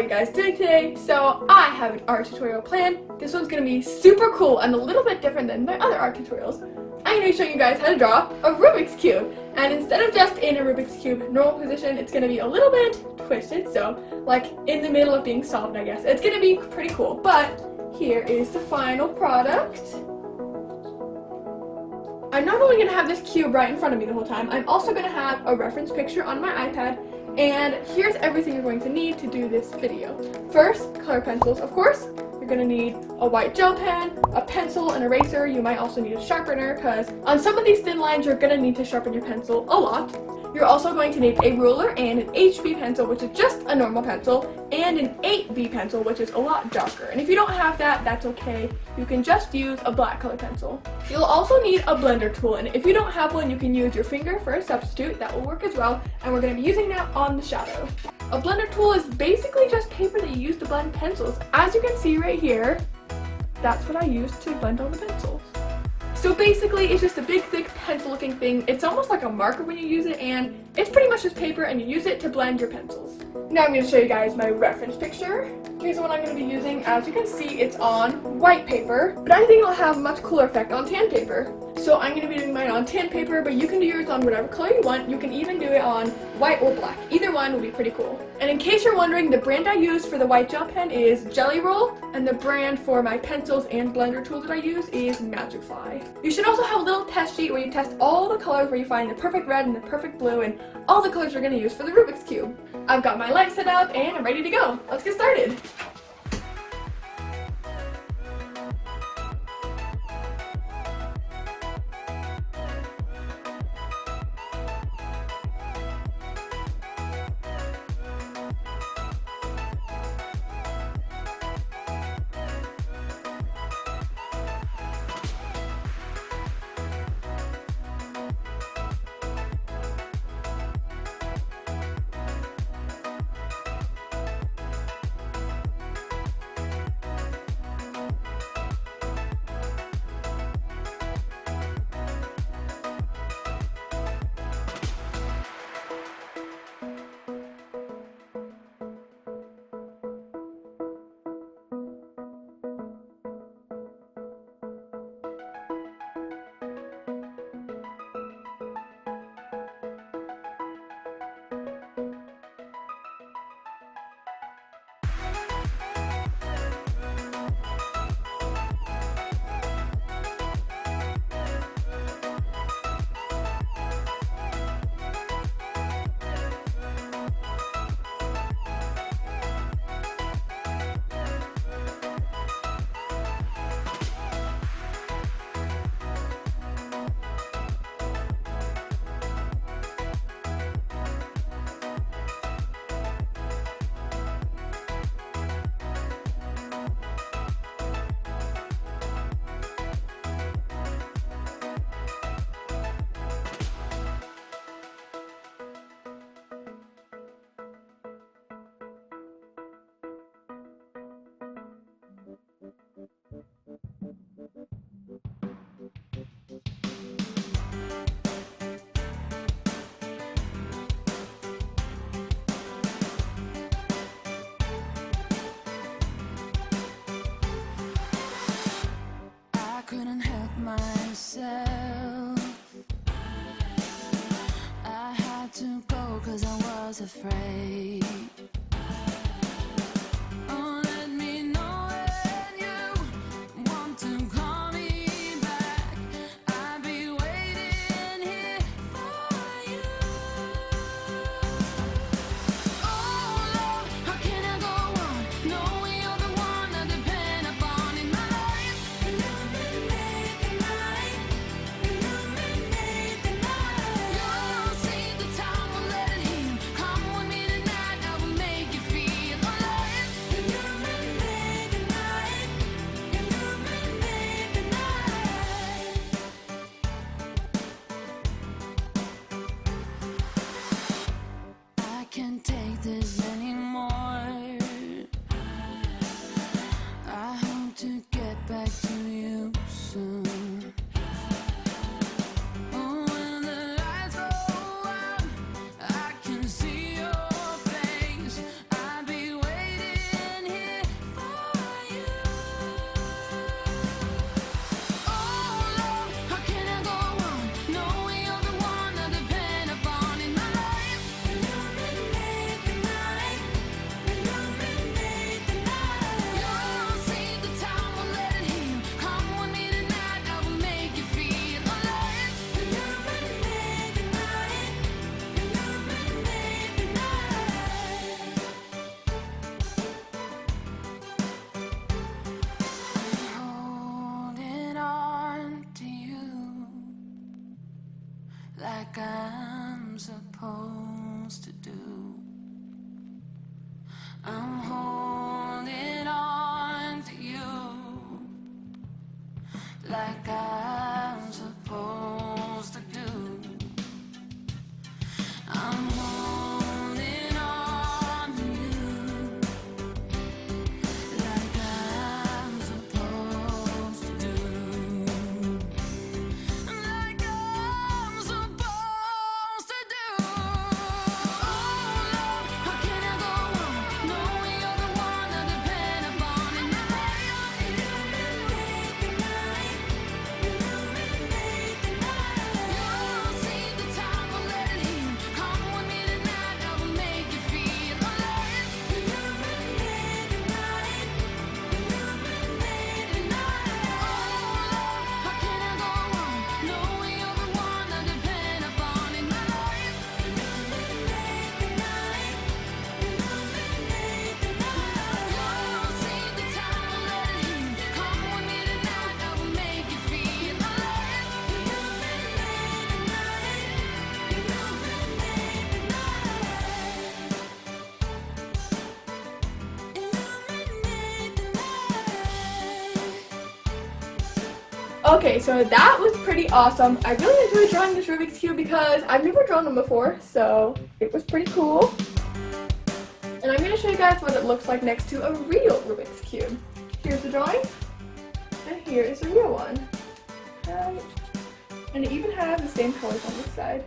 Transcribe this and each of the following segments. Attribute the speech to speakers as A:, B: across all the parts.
A: are you guys doing today? So I have an art tutorial planned. This one's going to be super cool and a little bit different than my other art tutorials. I'm going to be showing you guys how to draw a Rubik's Cube. And instead of just in a Rubik's Cube normal position, it's going to be a little bit twisted. So like in the middle of being solved, I guess. It's going to be pretty cool. But here is the final product. I'm not only going to have this cube right in front of me the whole time, I'm also going to have a reference picture on my iPad. And here's everything you're going to need to do this video. First, color pencils, of course. You're going to need a white gel pen, a pencil, an eraser. You might also need a sharpener because on some of these thin lines you're going to need to sharpen your pencil a lot. You're also going to need a ruler and an HB pencil, which is just a normal pencil, and an 8B pencil, which is a lot darker. And if you don't have that, that's okay. You can just use a black color pencil. You'll also need a blender tool, and if you don't have one, you can use your finger for a substitute. That will work as well, and we're going to be using that on the shadow. A blender tool is basically just paper that you use to blend pencils. As you can see right here, that's what I use to blend all the pencils. So basically, it's just a big, thick, pencil-looking thing. It's almost like a marker when you use it, and it's pretty much just paper, and you use it to blend your pencils. Now I'm going to show you guys my reference picture. Here's the one I'm going to be using. As you can see, it's on white paper, but I think it'll have a much cooler effect on tan paper. So I'm going to be doing mine on tan paper, but you can do yours on whatever color you want. You can even do it on white or black. Either one will be pretty cool. And in case you're wondering, the brand I use for the white gel pen is Jelly Roll, and the brand for my pencils and blender tool that I use is Magic Fly. You should also have a little test sheet where you test all the colors, where you find the perfect red and the perfect blue and all the colors you're going to use for the Rubik's Cube. I've got my light set up and I'm ready to go. Let's get started.
B: Couldn't help myself. I had to go 'cause I was afraid. Oh, let me know when you want to call me back. I'll be waiting here for you. Oh Lord, how can I go on knowing you're the one I depend upon in my life? Illuminate the night, illuminate the night. You'll see the time, will let it heal. Come with me tonight, now like I'm supposed to do. I'm holding on to you like I'm supposed to do. I'm holding on to you like I'm supposed to do. Like I'm supposed to do. Oh Lord, how can I go on knowing you're the one I depend upon? And illuminate the night, illuminate the night. You'll see the time will let it in. Come with me tonight, I will make you feel alive. Illuminate the night, illuminate the night. Oh Lord, how can I go on knowing you're the one I depend upon in my life? Illuminate the night, illuminate the night. You'll see the time will let it in. Come with me tonight, I will make you feel alive. Illuminate the night, illuminate the night. Illuminate the night.
A: Okay, so that was pretty awesome. I really enjoyed drawing this Rubik's Cube because I've never drawn them before, so it was pretty cool. And I'm going to show you guys what it looks like next to a real Rubik's Cube. Here's the drawing, and here is the real one. Right. And it even has the same colors on this side.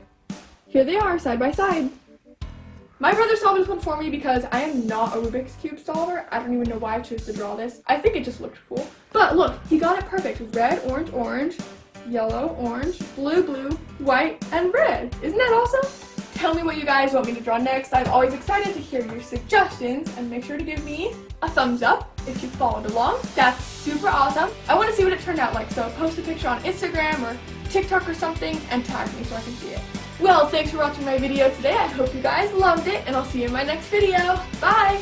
A: Here they are, side by side. My brother solved this one for me because I am not a Rubik's Cube solver. I don't even know why I chose to draw this. I think it just looked cool. But look, he got it perfect. Red, orange, orange, yellow, orange, blue, blue, white, and red. Isn't that awesome? Tell me what you guys want me to draw next. I'm always excited to hear your suggestions, and make sure to give me a thumbs up if you followed along. That's super awesome. I want to see what it turned out like, so post a picture on Instagram or TikTok or something and tag me so I can see it. Well, thanks for watching my video today. I hope you guys loved it, and I'll see you in my next video. Bye!